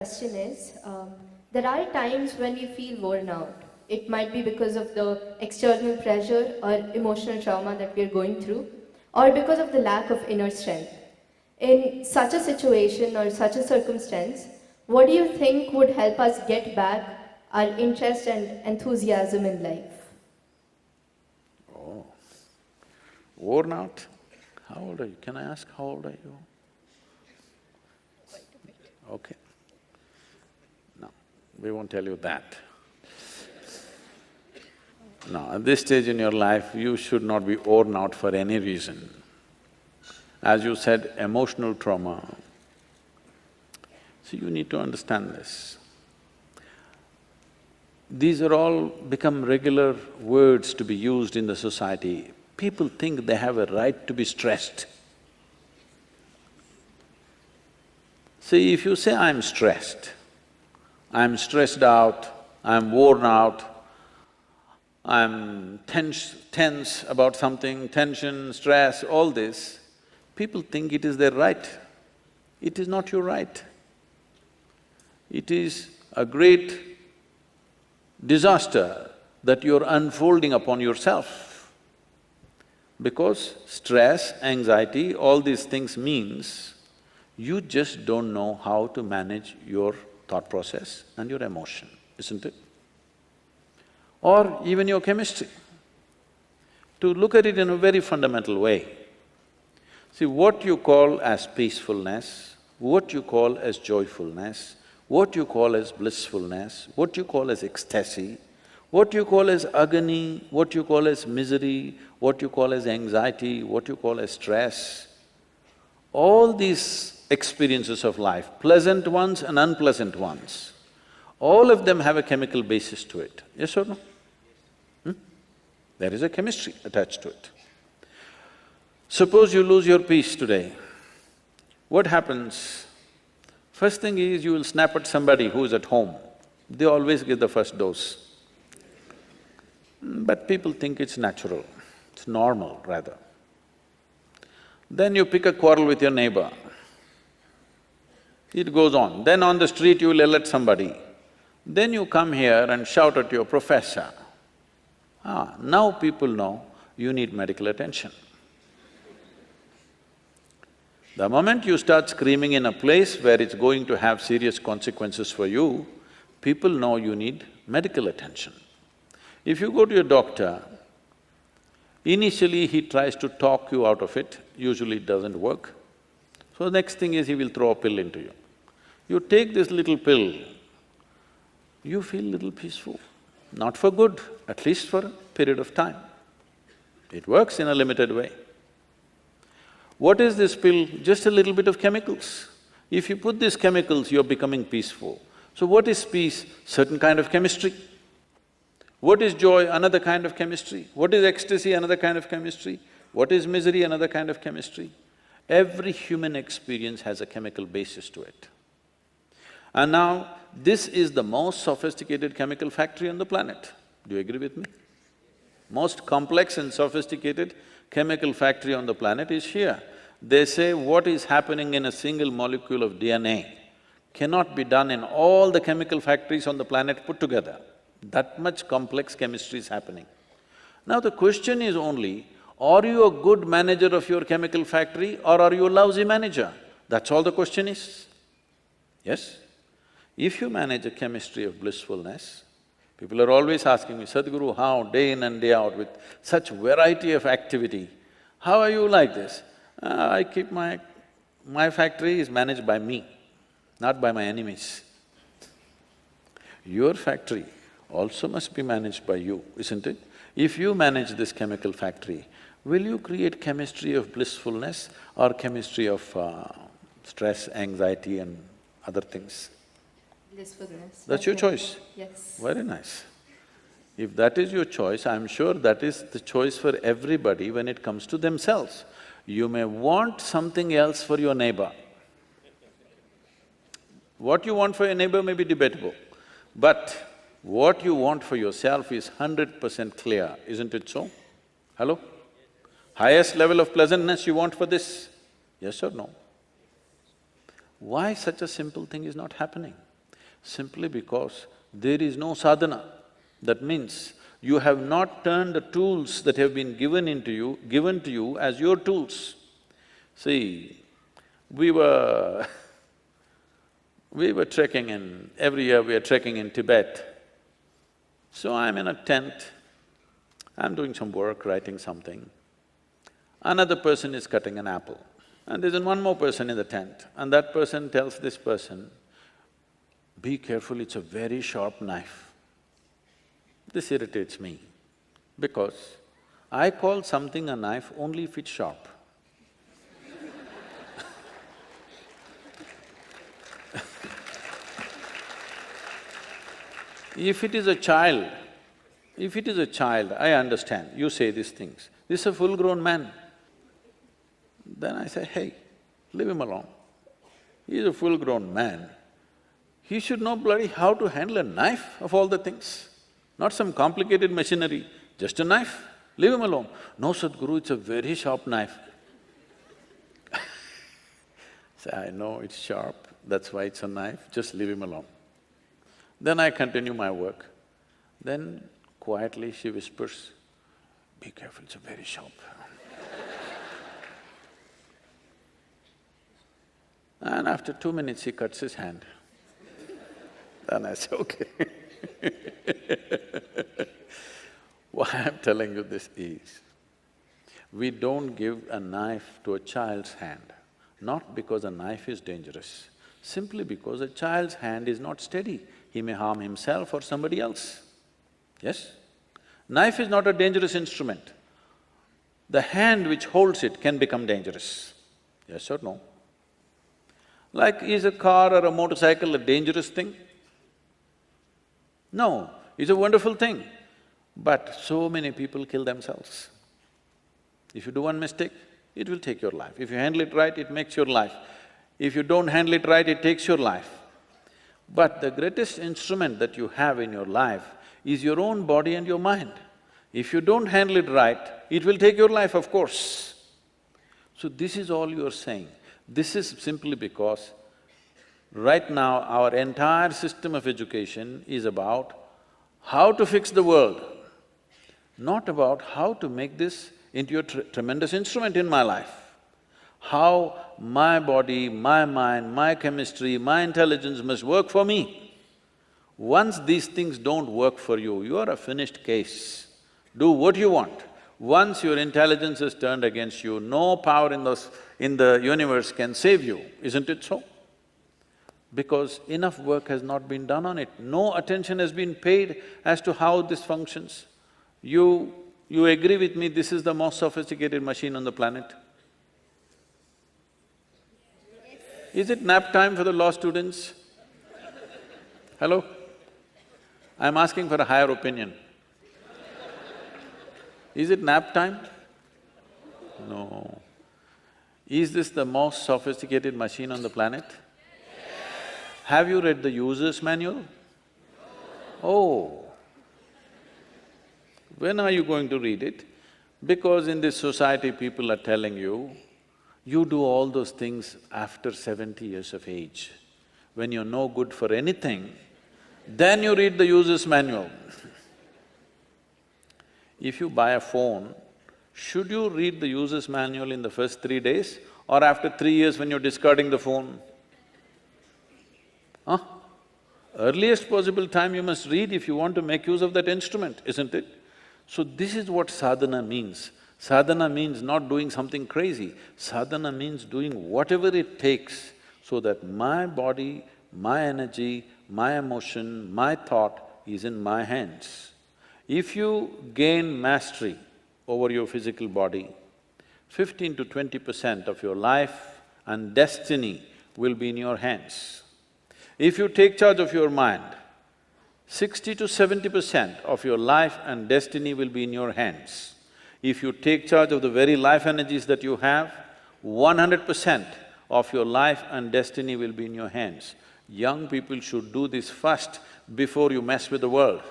Question is, there are times when we feel worn out. It might be because of the external pressure or emotional trauma that we are going through, or because of the lack of inner strength. In such a situation or such a circumstance, what do you think would help us get back our interest and enthusiasm in life? Oh, worn out? How old are you? Can I ask how old are you? Okay. No, we won't tell you that. No, at this stage in your life, you should not be worn out for any reason. As you said, emotional trauma. So you need to understand this. These are all become regular words to be used in the society. People think they have a right to be stressed. See, if you say, I'm stressed out, I'm worn out, I'm tense about something, tension, stress, all this, people think it is their right. It is not your right. It is a great disaster that you're unfolding upon yourself. Because stress, anxiety, all these things means you just don't know how to manage your thought process and your emotion, isn't it? Or even your chemistry. To look at it in a very fundamental way. See, what you call as peacefulness, what you call as joyfulness, what you call as blissfulness, what you call as ecstasy, what you call as agony, what you call as misery, what you call as anxiety, what you call as stress, all these experiences of life, pleasant ones and unpleasant ones, all of them have a chemical basis to it, yes or no? There is a chemistry attached to it. Suppose you lose your peace today, what happens? First thing is you will snap at somebody who is at home, they always give the first dose. But people think it's natural, it's normal rather. Then you pick a quarrel with your neighbor, it goes on. Then on the street you will yell at somebody. Then you come here and shout at your professor. Now people know you need medical attention. The moment you start screaming in a place where it's going to have serious consequences for you, people know you need medical attention. If you go to your doctor, initially he tries to talk you out of it, usually it doesn't work. So the next thing is he will throw a pill into you. You take this little pill, you feel little peaceful. Not for good, at least for a period of time. It works in a limited way. What is this pill? Just a little bit of chemicals. If you put these chemicals, you're becoming peaceful. So what is peace? Certain kind of chemistry. What is joy? Another kind of chemistry. What is ecstasy? Another kind of chemistry. What is misery? Another kind of chemistry. Every human experience has a chemical basis to it. And now, this is the most sophisticated chemical factory on the planet. Do you agree with me? Most complex and sophisticated chemical factory on the planet is here. They say what is happening in a single molecule of DNA cannot be done in all the chemical factories on the planet put together. That much complex chemistry is happening. Now the question is only, are you a good manager of your chemical factory or are you a lousy manager? That's all the question is. Yes? If you manage a chemistry of blissfulness, people are always asking me, Sadhguru, how day in and day out with such variety of activity, how are you like this? I keep my factory is managed by me, not by my enemies. Your factory also must be managed by you, isn't it? If you manage this chemical factory, will you create chemistry of blissfulness or chemistry of stress, anxiety and other things? Blissfulness. That's your choice? Yes. Very nice. If that is your choice, I'm sure that is the choice for everybody when it comes to themselves. You may want something else for your neighbor. What you want for your neighbor may be debatable, but what you want for yourself is 100% clear, isn't it so? Hello? Highest level of pleasantness you want for this, yes or no? Why such a simple thing is not happening? Simply because there is no sadhana. That means you have not turned the tools that have been given to you as your tools. See, we were trekking every year we are trekking in Tibet. So I'm in a tent, I'm doing some work, writing something. Another person is cutting an apple, and there's one more person in the tent, and that person tells this person, "Be careful, it's a very sharp knife." This irritates me, because I call something a knife only if it's sharp. If it is a child, I understand, you say these things. This is a full-grown man. Then I say, hey, leave him alone. He's a full-grown man. He should know bloody how to handle a knife of all the things, not some complicated machinery, just a knife, leave him alone. No, Sadhguru, it's a very sharp knife. Say, I know it's sharp, that's why it's a knife, just leave him alone. Then I continue my work. Then quietly she whispers, "Be careful, it's a very sharp." And after 2 minutes he cuts his hand. Then I say, okay. Why I'm telling you this is, we don't give a knife to a child's hand, not because a knife is dangerous, simply because a child's hand is not steady. He may harm himself or somebody else. Yes? Knife is not a dangerous instrument. The hand which holds it can become dangerous. Yes or no? Like, is a car or a motorcycle a dangerous thing? No, it's a wonderful thing. But so many people kill themselves. If you do one mistake, it will take your life. If you handle it right, it makes your life. If you don't handle it right, it takes your life. But the greatest instrument that you have in your life is your own body and your mind. If you don't handle it right, it will take your life, of course. So this is all you're saying. This is simply because right now our entire system of education is about how to fix the world, not about how to make this into a tremendous instrument in my life. How my body, my mind, my chemistry, my intelligence must work for me. Once these things don't work for you, you are a finished case. Do what you want. Once your intelligence is turned against you, no power in the universe can save you, isn't it so? Because enough work has not been done on it, no attention has been paid as to how this functions. You agree with me, this is the most sophisticated machine on the planet? Is it nap time for the law students? Hello? I'm asking for a higher opinion. Is it nap time? No. Is this the most sophisticated machine on the planet? Have you read the user's manual? Oh. When are you going to read it? Because in this society people are telling you, you do all those things after 70 years of age. When you're no good for anything, then you read the user's manual. If you buy a phone, should you read the user's manual in the first 3 days or after 3 years when you're discarding the phone? Huh? Earliest possible time you must read if you want to make use of that instrument, isn't it? So this is what sadhana means. Sadhana means not doing something crazy. Sadhana means doing whatever it takes so that my body, my energy, my emotion, my thought is in my hands. If you gain mastery over your physical body, 15 to 20% of your life and destiny will be in your hands. If you take charge of your mind, 60 to 70% of your life and destiny will be in your hands. If you take charge of the very life energies that you have, 100% of your life and destiny will be in your hands. Young people should do this first before you mess with the world.